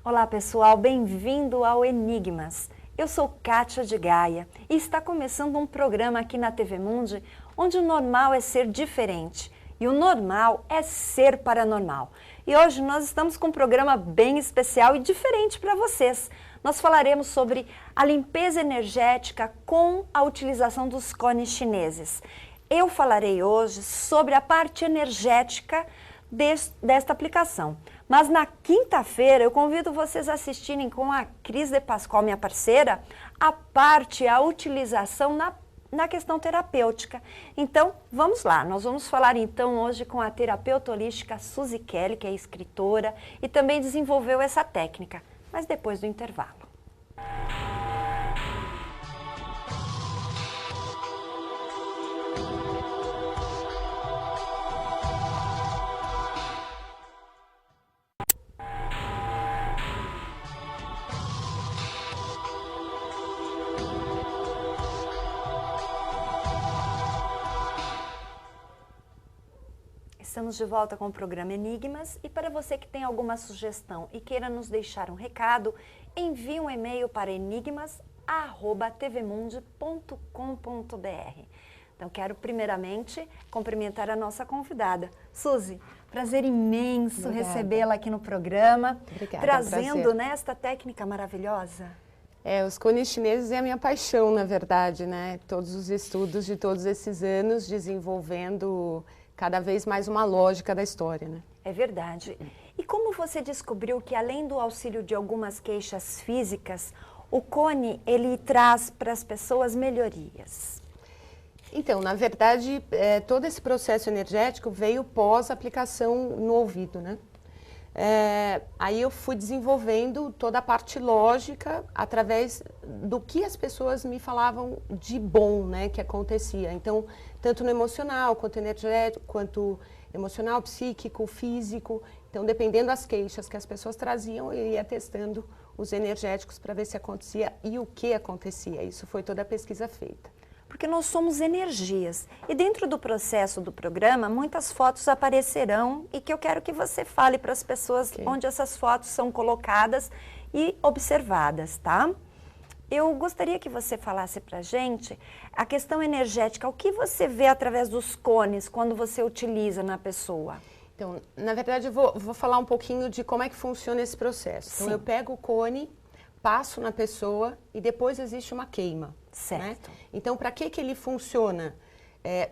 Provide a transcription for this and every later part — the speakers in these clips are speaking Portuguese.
Olá pessoal, bem-vindo ao Enigmas. Eu sou Kátia de Gaia e está começando um programa aqui na TV Mundi onde o normal é ser diferente e o normal é ser paranormal. E hoje nós estamos com um programa bem especial e diferente para vocês. Nós falaremos sobre a limpeza energética com a utilização dos cones chineses. Eu falarei hoje sobre a parte energética desta aplicação. Mas na quinta-feira eu convido vocês a assistirem com a Cris de Pascoal, minha parceira, a utilização na questão terapêutica. Então, vamos lá. Nós vamos falar então hoje com a terapeuta holística Suzy Kelly, que é escritora e também desenvolveu essa técnica, mas depois do intervalo. Estamos de volta com o programa Enigmas e para você que tem alguma sugestão e queira nos deixar um recado, envie um e-mail para enigmas@tvmundi.com.br. Então quero primeiramente cumprimentar a nossa convidada. Suzy, prazer imenso recebê-la aqui no programa, trazendo esta técnica maravilhosa. Os cones chineses é a minha paixão, na verdade, né? Todos os estudos de todos esses anos desenvolvendo cada vez mais uma lógica da história, né? É verdade. E como você descobriu que além do auxílio de algumas queixas físicas, o cone ele traz para as pessoas melhorias? Então, na verdade, todo esse processo energético veio pós aplicação no ouvido, né? Aí eu fui desenvolvendo toda a parte lógica através do que as pessoas me falavam de bom, né, que acontecia. Então, tanto no emocional, quanto energético, quanto emocional, psíquico, físico. Então, dependendo das queixas que as pessoas traziam, eu ia testando os energéticos para ver se acontecia e o que acontecia. Isso foi toda a pesquisa feita. Porque nós somos energias. E dentro do processo do programa, muitas fotos aparecerão e que eu quero que você fale para as pessoas onde essas fotos são colocadas e observadas, tá? Eu gostaria que você falasse para a gente a questão energética, o que você vê através dos cones quando você utiliza na pessoa? Então, na verdade, eu vou falar um pouquinho de como é que funciona esse processo. Então, eu pego o cone, passo na pessoa e depois existe uma queima. Certo. Né? Então, para que ele funciona?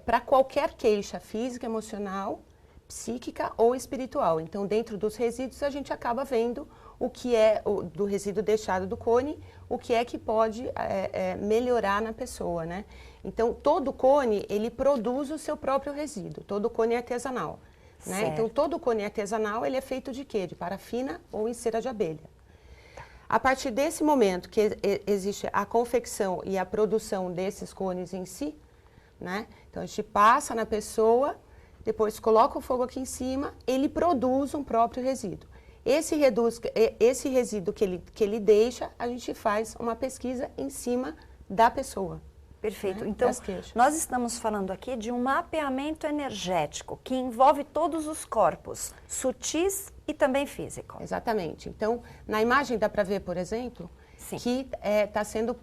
Para qualquer queixa física, emocional, psíquica ou espiritual. Então, dentro dos resíduos, a gente acaba vendo o que é do resíduo deixado do cone, o que é que pode melhorar na pessoa, né? Então, todo cone, ele produz o seu próprio resíduo. Todo cone é artesanal. Né? Então, todo cone artesanal, ele é feito de quê? De parafina ou em cera de abelha. A partir desse momento que existe a confecção e a produção desses cones em si, né? Então a gente passa na pessoa, depois coloca o fogo aqui em cima, ele produz um próprio resíduo. Esse resíduo que ele deixa, a gente faz uma pesquisa em cima da pessoa. Perfeito. Né? Então, nós estamos falando aqui de um mapeamento energético que envolve todos os corpos, sutis e também físico. Exatamente. Então, na imagem dá para ver, por exemplo, que está sendo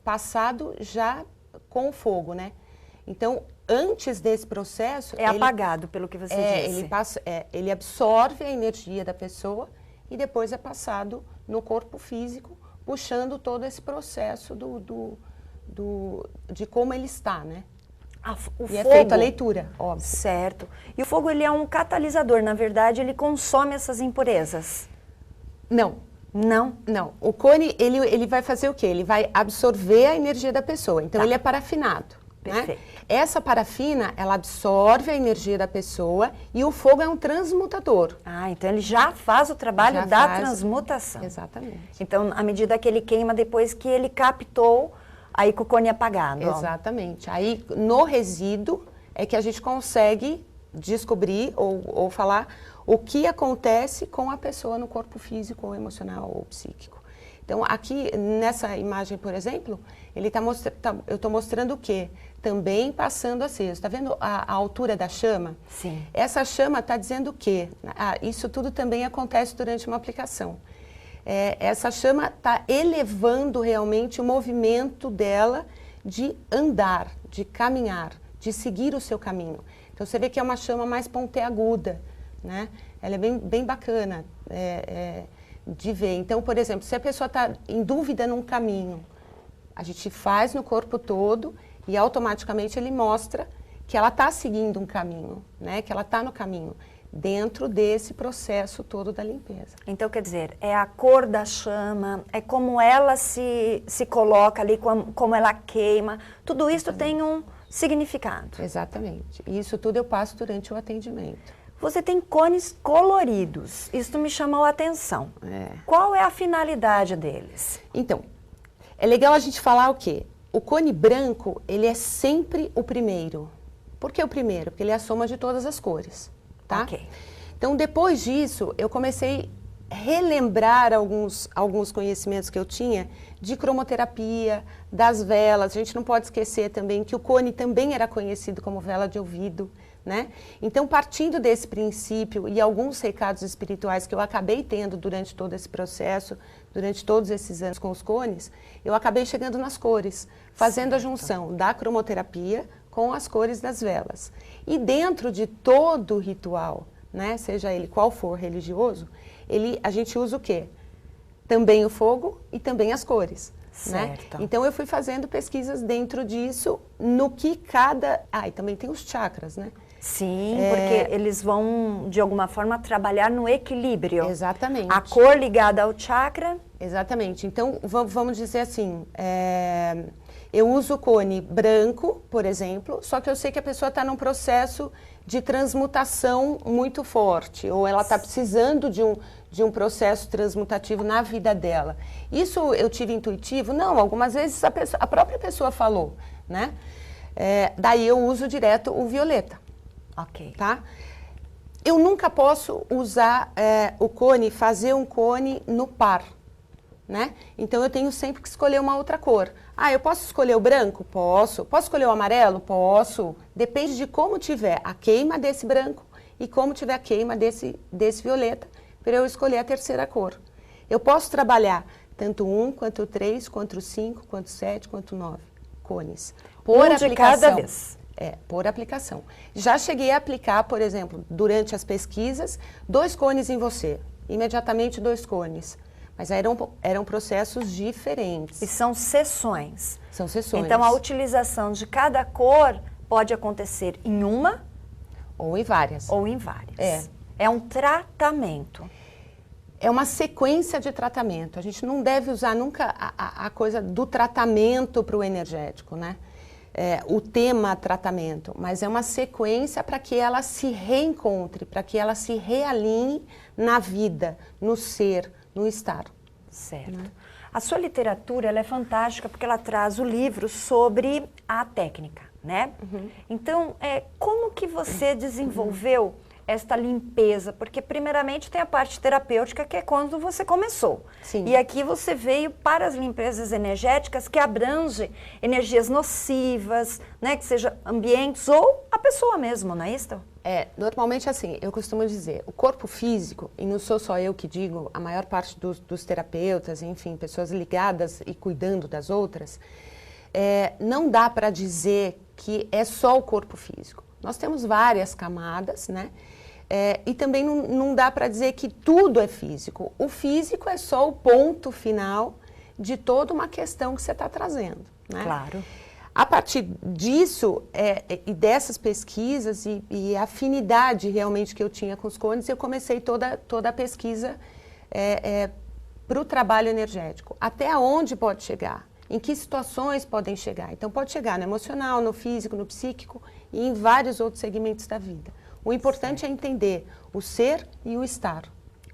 passado já com o fogo, né? Então, antes desse processo... apagado, pelo que você disse. Ele absorve a energia da pessoa e depois é passado no corpo físico, puxando todo esse processo de como ele está, né? O fogo, é feita a leitura, óbvio. Certo. E o fogo, ele é um catalisador, na verdade, ele consome essas impurezas? Não. Não? Não. O cone, ele vai fazer o quê? Ele vai absorver a energia da pessoa. Então, ele é parafinado. Perfeito. Né? Essa parafina, ela absorve a energia da pessoa e o fogo é um transmutador. Ah, então ele já faz o trabalho transmutação. Exatamente. Então, à medida que ele queima, depois que ele captou, aí com o cone apagado. Exatamente. Aí, no resíduo, é que a gente consegue descobrir ou falar o que acontece com a pessoa no corpo físico, ou emocional, ou psíquico. Então, aqui, nessa imagem, por exemplo, eu estou mostrando o quê? Também passando aceso. Está vendo a altura da chama? Sim. Essa chama está dizendo o quê? Isso tudo também acontece durante uma aplicação. essa chama está elevando realmente o movimento dela de andar, de caminhar, de seguir o seu caminho. Então você vê que é uma chama mais pontiaguda, né? Ela é bem bacana de ver. Então, por exemplo, se a pessoa está em dúvida num caminho, a gente faz no corpo todo e automaticamente ele mostra que ela está seguindo um caminho, né? Que ela está no caminho, dentro desse processo todo da limpeza. Então, quer dizer, é a cor da chama, é como ela se coloca ali, como ela queima, tudo isso tem um significado. Exatamente. E isso tudo eu passo durante o atendimento. Você tem cones coloridos, isso me chamou a atenção. Qual é a finalidade deles? Então, é legal a gente falar o quê? O cone branco, ele é sempre o primeiro. Por que o primeiro? Porque ele é a soma de todas as cores, tá? Ok. Então, depois disso, eu comecei a relembrar alguns conhecimentos que eu tinha de cromoterapia, das velas. A gente não pode esquecer também que o cone também era conhecido como vela de ouvido, né? Então, partindo desse princípio e alguns recados espirituais que eu acabei tendo durante todo esse processo, durante todos esses anos com os cones, eu acabei chegando nas cores, fazendo a junção da cromoterapia com as cores das velas. E dentro de todo o ritual, né, seja ele qual for religioso, a gente usa o quê? Também o fogo e também as cores. Certo. Né? Então eu fui fazendo pesquisas dentro disso, no que cada... e também tem os chakras, né? Sim, porque eles vão, de alguma forma, trabalhar no equilíbrio. Exatamente. A cor ligada ao chakra. Exatamente. Então, vamos dizer assim, eu uso o cone branco, por exemplo, só que eu sei que a pessoa está num processo de transmutação muito forte, ou ela está precisando de um processo transmutativo na vida dela. Isso eu tive intuitivo? Não, algumas vezes a própria pessoa falou, né? Daí eu uso direto o violeta. Ok. Tá? Eu nunca posso usar o cone, fazer um cone no par, né? Então eu tenho sempre que escolher uma outra cor. Eu posso escolher o branco? Posso. Posso escolher o amarelo? Posso. Depende de como tiver a queima desse branco e como tiver a queima desse violeta, para eu escolher a terceira cor. Eu posso trabalhar tanto 1, quanto 3, quanto 5, quanto 7, quanto 9 cones. Por Um de cada vez. Por aplicação. Já cheguei a aplicar, por exemplo, durante as pesquisas, 2 cones em você. Imediatamente 2 cones. Mas eram processos diferentes. E são sessões. São sessões. Então, a utilização de cada cor pode acontecer em uma... Ou em várias. Ou em várias. É um tratamento. É uma sequência de tratamento. A gente não deve usar nunca a coisa do tratamento para o energético, né? O tema tratamento, mas é uma sequência para que ela se reencontre, para que ela se realinhe na vida, no ser, no estar. Certo. Né? A sua literatura ela é fantástica porque ela traz o livro sobre a técnica, né? Uhum. Então, como que você desenvolveu esta limpeza? Porque primeiramente tem a parte terapêutica, que é quando você começou. Sim. E aqui você veio para as limpezas energéticas, que abrange energias nocivas, né? Que seja ambientes ou a pessoa mesmo, não é isso? Normalmente assim, eu costumo dizer, o corpo físico, e não sou só eu que digo, a maior parte dos terapeutas, enfim, pessoas ligadas e cuidando das outras, não dá para dizer que é só o corpo físico. Nós temos várias camadas, né? E também não dá para dizer que tudo é físico. O físico é só o ponto final de toda uma questão que você está trazendo, né? Claro. A partir disso, e dessas pesquisas e a afinidade realmente que eu tinha com os cones, eu comecei toda a pesquisa para o trabalho energético. Até onde pode chegar? Em que situações podem chegar? Então, pode chegar no emocional, no físico, no psíquico e em vários outros segmentos da vida. O importante é entender o ser e o estar.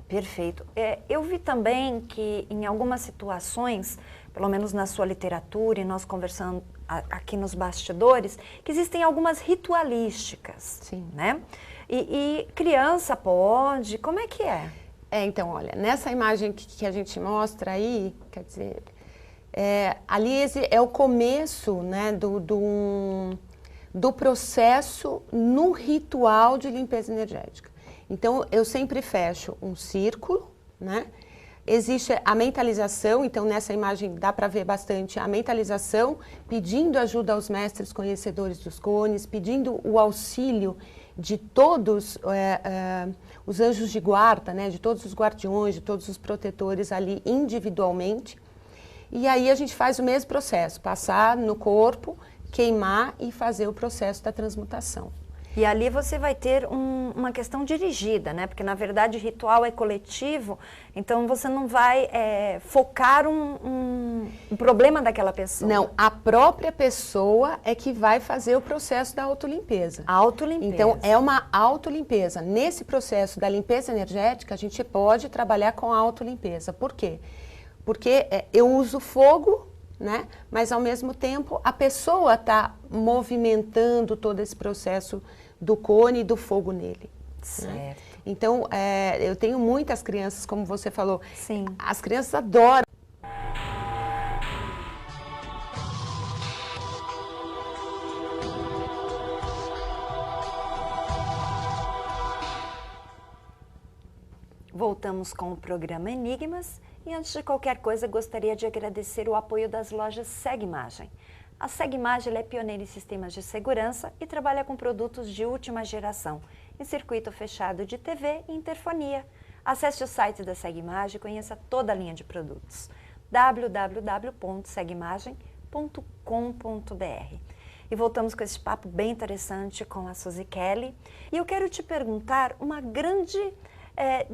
Perfeito. Eu vi também que em algumas situações, pelo menos na sua literatura e nós conversando aqui nos bastidores, que existem algumas ritualísticas. Sim. Né? E criança pode, como é que é? Então, olha, nessa imagem que a gente mostra aí, quer dizer, ali é o começo, né, do processo no ritual de limpeza energética. Então, eu sempre fecho um círculo, né? Existe a mentalização, então nessa imagem dá para ver bastante a mentalização, pedindo ajuda aos mestres conhecedores dos cones, pedindo o auxílio de todos os anjos de guarda, né, de todos os guardiões, de todos os protetores ali individualmente. E aí a gente faz o mesmo processo, passar no corpo, queimar e fazer o processo da transmutação. E ali você vai ter uma questão dirigida, né? Porque, na verdade, o ritual é coletivo, então você não vai focar um problema daquela pessoa. Não, a própria pessoa é que vai fazer o processo da autolimpeza. Autolimpeza. Então, é uma autolimpeza. Nesse processo da limpeza energética, a gente pode trabalhar com a autolimpeza. Por quê? Porque eu uso fogo, né? Mas, ao mesmo tempo, a pessoa está movimentando todo esse processo do cone e do fogo nele. Certo. Né? Então, eu tenho muitas crianças, como você falou. Sim. As crianças adoram. Voltamos com o programa Enigmas e antes de qualquer coisa gostaria de agradecer o apoio das lojas Segmagem. A Segmagem é pioneira em sistemas de segurança e trabalha com produtos de última geração, em circuito fechado de TV e interfonia. Acesse o site da Segmagem e conheça toda a linha de produtos. www.segmagem.com.br. E voltamos com esse papo bem interessante com a Suzy Kelly. E eu quero te perguntar uma grande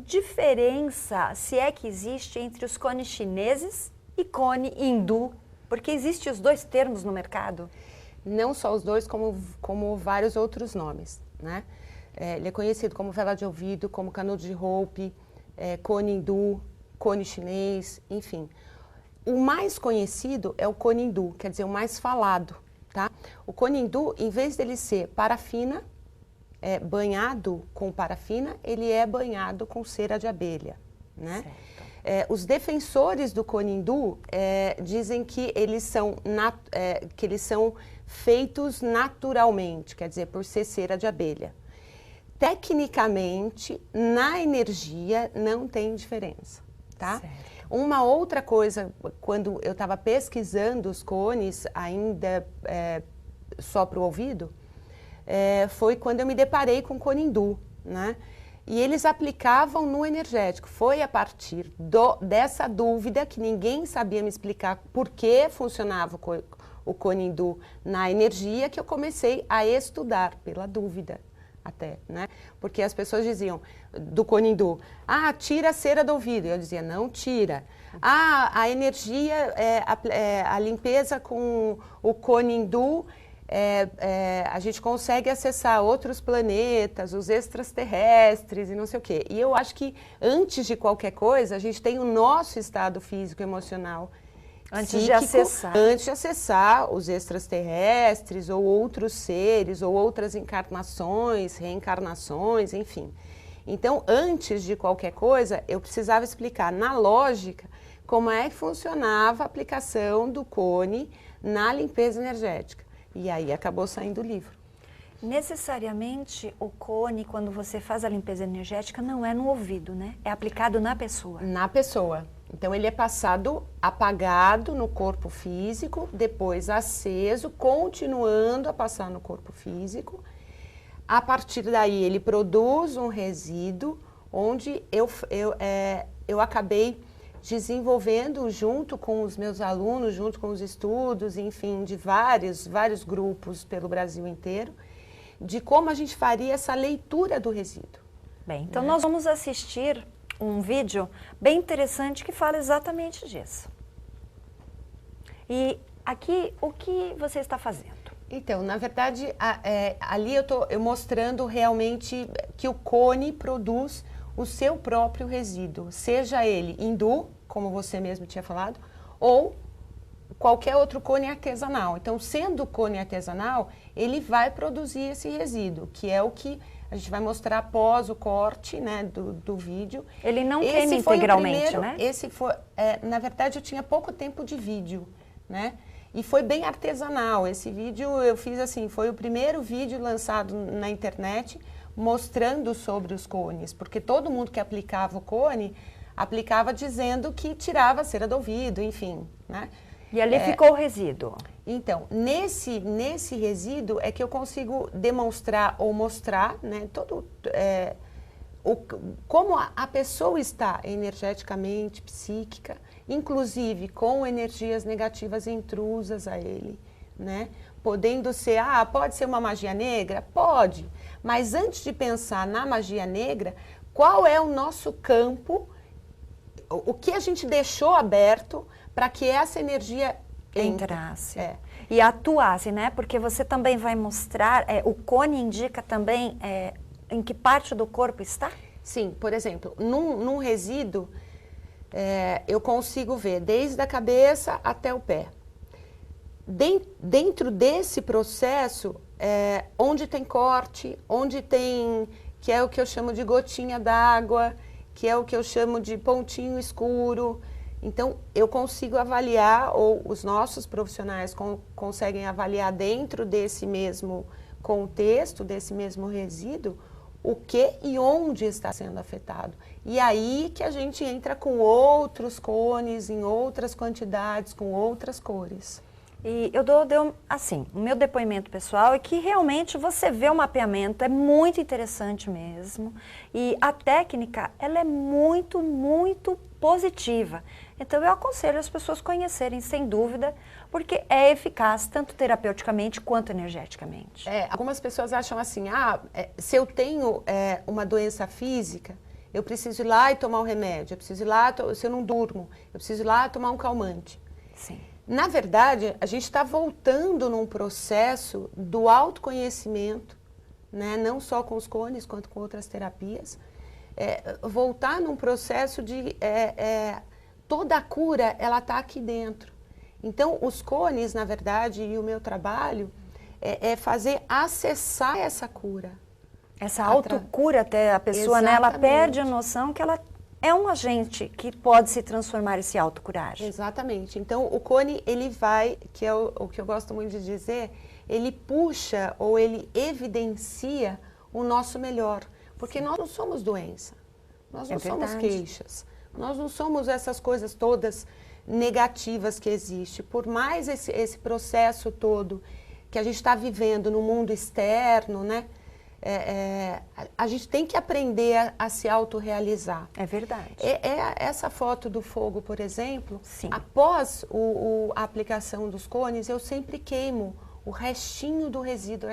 diferença, se é que existe, entre os cones chineses e cone hindu, porque existem os dois termos no mercado? Não só os dois, como vários outros nomes, né? Ele é conhecido como vela de ouvido, como canudo de Hope, cone hindu, cone chinês, enfim. O mais conhecido é o cone hindu, quer dizer, o mais falado, tá? O cone hindu, em vez dele ser parafina, banhado com parafina, ele é banhado com cera de abelha, né? Os defensores do cone hindu dizem que eles são feitos naturalmente, quer dizer, por ser cera de abelha. Tecnicamente, na energia, não tem diferença, tá? Certo. Uma outra coisa, quando eu estava pesquisando os cones, ainda só para o ouvido, foi quando eu me deparei com o cone hindu, né? E eles aplicavam no energético. Foi a partir dessa dúvida, que ninguém sabia me explicar por que funcionava o cone hindu na energia, que eu comecei a estudar, pela dúvida até, né? Porque as pessoas diziam do cone hindu, tira a cera do ouvido. Eu dizia, não tira. A energia, a limpeza com o cone hindu, a gente consegue acessar outros planetas, os extraterrestres e não sei o quê. E eu acho que antes de qualquer coisa, a gente tem o nosso estado físico, emocional, Antes de acessar. Antes de acessar os extraterrestres ou outros seres ou outras encarnações, reencarnações, enfim. Então, antes de qualquer coisa, eu precisava explicar na lógica como é que funcionava a aplicação do cone na limpeza energética. E aí acabou saindo o livro. Necessariamente o cone, quando você faz a limpeza energética, não é no ouvido, né? É aplicado na pessoa. Na pessoa. Então ele é passado apagado no corpo físico, depois aceso, continuando a passar no corpo físico. A partir daí ele produz um resíduo, onde eu acabei desenvolvendo junto com os meus alunos, junto com os estudos, enfim, de vários grupos pelo Brasil inteiro, de como a gente faria essa leitura do resíduo. Bem, então nós vamos assistir um vídeo bem interessante que fala exatamente disso. E aqui, o que você está fazendo? Então, na verdade, ali eu estou mostrando realmente que o cone produz o seu próprio resíduo, seja ele hindu, como você mesmo tinha falado, ou qualquer outro cone artesanal. Então, sendo cone artesanal, ele vai produzir esse resíduo, que é o que a gente vai mostrar após o corte, né, do vídeo. Ele não queima integralmente, primeiro, né? Esse foi, na verdade, eu tinha pouco tempo de vídeo, né? E foi bem artesanal. Esse vídeo eu fiz assim, foi o primeiro vídeo lançado na internet mostrando sobre os cones, porque todo mundo que aplicava o cone aplicava dizendo que tirava a cera do ouvido, enfim, né? E ali ficou o resíduo. Então, nesse resíduo é que eu consigo demonstrar ou mostrar, né, como a pessoa está energeticamente, psíquica, inclusive com energias negativas intrusas a ele, né? Podendo ser, pode ser uma magia negra? Pode, mas antes de pensar na magia negra, qual é o nosso campo, o que a gente deixou aberto para que essa energia entrasse e atuasse, né? Porque você também vai mostrar, o cone indica também em que parte do corpo está? Sim, por exemplo, num resíduo, eu consigo ver desde a cabeça até o pé. Dentro desse processo, onde tem corte, onde tem, que é o que eu chamo de gotinha d'água, que é o que eu chamo de pontinho escuro. Então, eu consigo avaliar, ou os nossos profissionais conseguem avaliar dentro desse mesmo contexto, desse mesmo resíduo, o que e onde está sendo afetado. E aí que a gente entra com outros cones, em outras quantidades, com outras cores. E eu dou assim, o meu depoimento pessoal é que realmente você vê o mapeamento, é muito interessante mesmo. E a técnica, ela é muito, muito positiva. Então eu aconselho as pessoas conhecerem, sem dúvida, porque é eficaz tanto terapeuticamente quanto energeticamente. Algumas pessoas acham assim, se eu tenho uma doença física, eu preciso ir lá e tomar um remédio, eu preciso ir lá, se eu não durmo, eu preciso ir lá tomar um calmante. Sim. Na verdade, a gente está voltando num processo do autoconhecimento, né? Não só com os cones, quanto com outras terapias. Voltar num processo de... toda a cura, ela está aqui dentro. Então, os cones, na verdade, e o meu trabalho, é fazer acessar essa cura. Essa autocura até a pessoa, né? Ela perde a noção que ela é um agente que pode se transformar e se autocurar. Exatamente. Então, o cone, ele vai, que é o que eu gosto muito de dizer, ele puxa ou ele evidencia o nosso melhor. Porque nós não somos doença, nós não somos queixas, nós não somos essas coisas todas negativas que existem. Por mais esse processo todo que a gente está vivendo no mundo externo, né? A gente tem que aprender a se autorrealizar. É verdade. Essa foto do fogo, por exemplo, sim, após a aplicação dos cones, eu sempre queimo o restinho do resíduo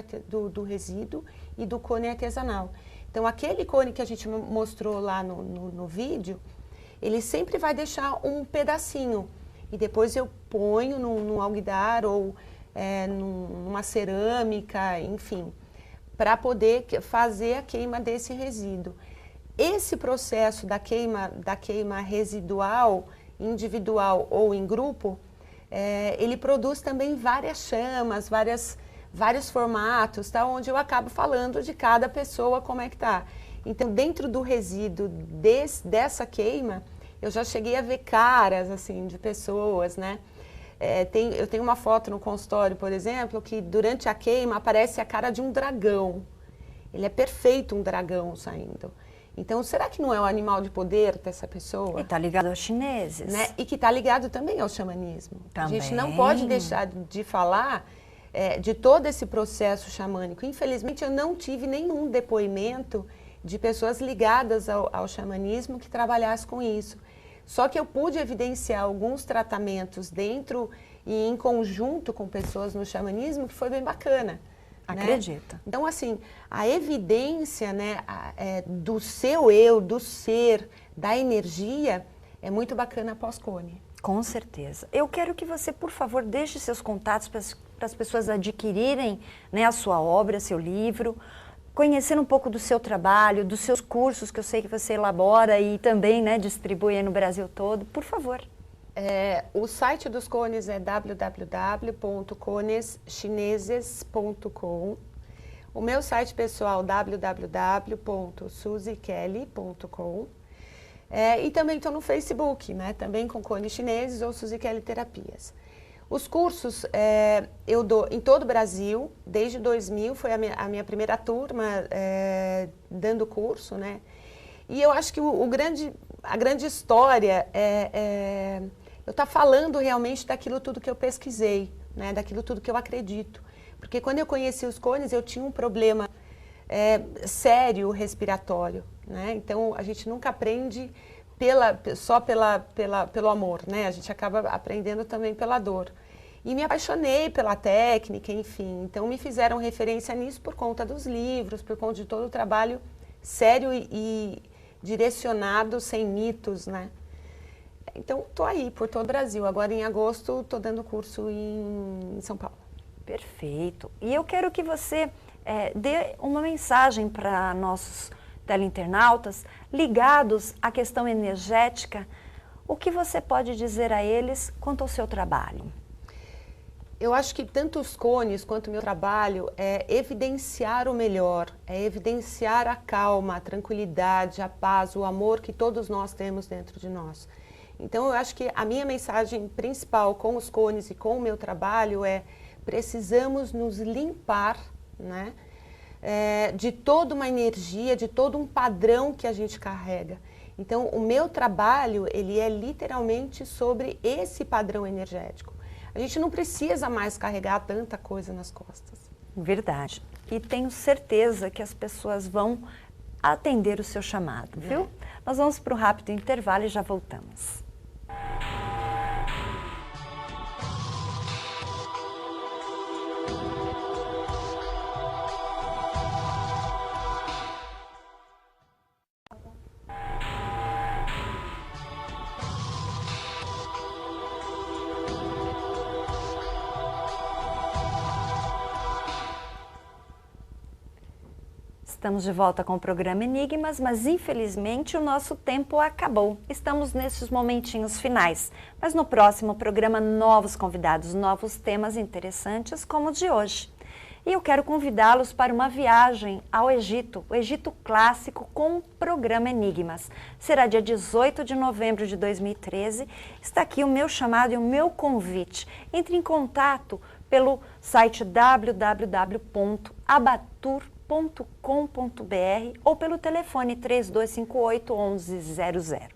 e do cone artesanal. Então, aquele cone que a gente mostrou lá no vídeo, ele sempre vai deixar um pedacinho. E depois eu ponho num alguidar ou numa cerâmica, enfim, para poder fazer a queima desse resíduo. Esse processo da queima residual, individual ou em grupo, ele produz também várias chamas, vários formatos, tá? Onde eu acabo falando de cada pessoa como é que tá. Então, dentro do resíduo dessa queima, eu já cheguei a ver caras assim, de pessoas, né? Eu tenho uma foto no consultório, por exemplo, que durante a queima aparece a cara de um dragão. Ele é perfeito, um dragão saindo. Então, será que não é um animal de poder dessa pessoa? E está ligado aos chineses. Né? E que está ligado também ao xamanismo. Também. A gente não pode deixar de falar de todo esse processo xamânico. Infelizmente, eu não tive nenhum depoimento de pessoas ligadas ao xamanismo que trabalhassem com isso. Só que eu pude evidenciar alguns tratamentos dentro e em conjunto com pessoas no xamanismo que foi bem bacana. Acredita. Né? Então, assim, a evidência, né, do seu eu, do ser, da energia, é muito bacana pós-cone. Com certeza. Eu quero que você, por favor, deixe seus contatos para as pessoas adquirirem, né, a sua obra, seu livro, conhecer um pouco do seu trabalho, dos seus cursos, que eu sei que você elabora e também, né, distribui aí no Brasil todo. Por favor. O site dos cones é www.coneschineses.com. O meu site pessoal www.suzykelly.com. E também estou no Facebook, né? Também com cones chineses ou Suzy Kelly Terapias. Os cursos eu dou em todo o Brasil, desde 2000, foi a minha primeira turma dando curso, né? E eu acho que o grande a grande história eu estar falando realmente daquilo tudo que eu pesquisei, né? Daquilo tudo que eu acredito. Porque quando eu conheci os cones, eu tinha um problema sério respiratório, né? Então, a gente nunca aprende só pelo amor, né? A gente acaba aprendendo também pela dor. E me apaixonei pela técnica, enfim. Então, me fizeram referência nisso por conta dos livros, por conta de todo o trabalho sério e direcionado, sem mitos, né? Então, estou aí por todo o Brasil. Agora, em agosto, estou dando curso em São Paulo. Perfeito. E eu quero que você dê uma mensagem para nossos teleinternautas ligados à questão energética. O que você pode dizer a eles quanto ao seu trabalho? Eu acho que tanto os cones quanto o meu trabalho é evidenciar o melhor, é evidenciar a calma, a tranquilidade, a paz, o amor que todos nós temos dentro de nós. Então, eu acho que a minha mensagem principal com os cones e com o meu trabalho é: precisamos nos limpar, né, de toda uma energia, de todo um padrão que a gente carrega. Então, o meu trabalho, ele é literalmente sobre esse padrão energético. A gente não precisa mais carregar tanta coisa nas costas. Verdade. E tenho certeza que as pessoas vão atender o seu chamado, viu? Nós vamos para um rápido intervalo e já voltamos. Estamos de volta com o programa Enigmas, mas infelizmente o nosso tempo acabou. Estamos nesses momentinhos finais, mas no próximo programa novos convidados, novos temas interessantes como o de hoje. E eu quero convidá-los para uma viagem ao Egito, o Egito clássico com o programa Enigmas. Será dia 18 de novembro de 2013. Está aqui o meu chamado e o meu convite. Entre em contato pelo site www.abatur.com.br ou pelo telefone 3258-1100.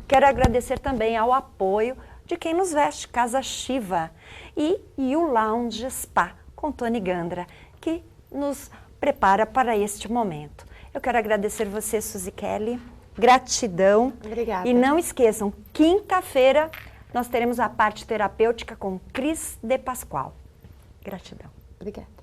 Quero agradecer também ao apoio de quem nos veste, Casa Shiva e o Lounge Spa, com Tony Gandra, que nos prepara para este momento. Eu quero agradecer você, Suzy Kelly, gratidão. Obrigada. E não esqueçam, quinta-feira nós teremos a parte terapêutica com Cris de Pascoal. Gratidão. Obrigada.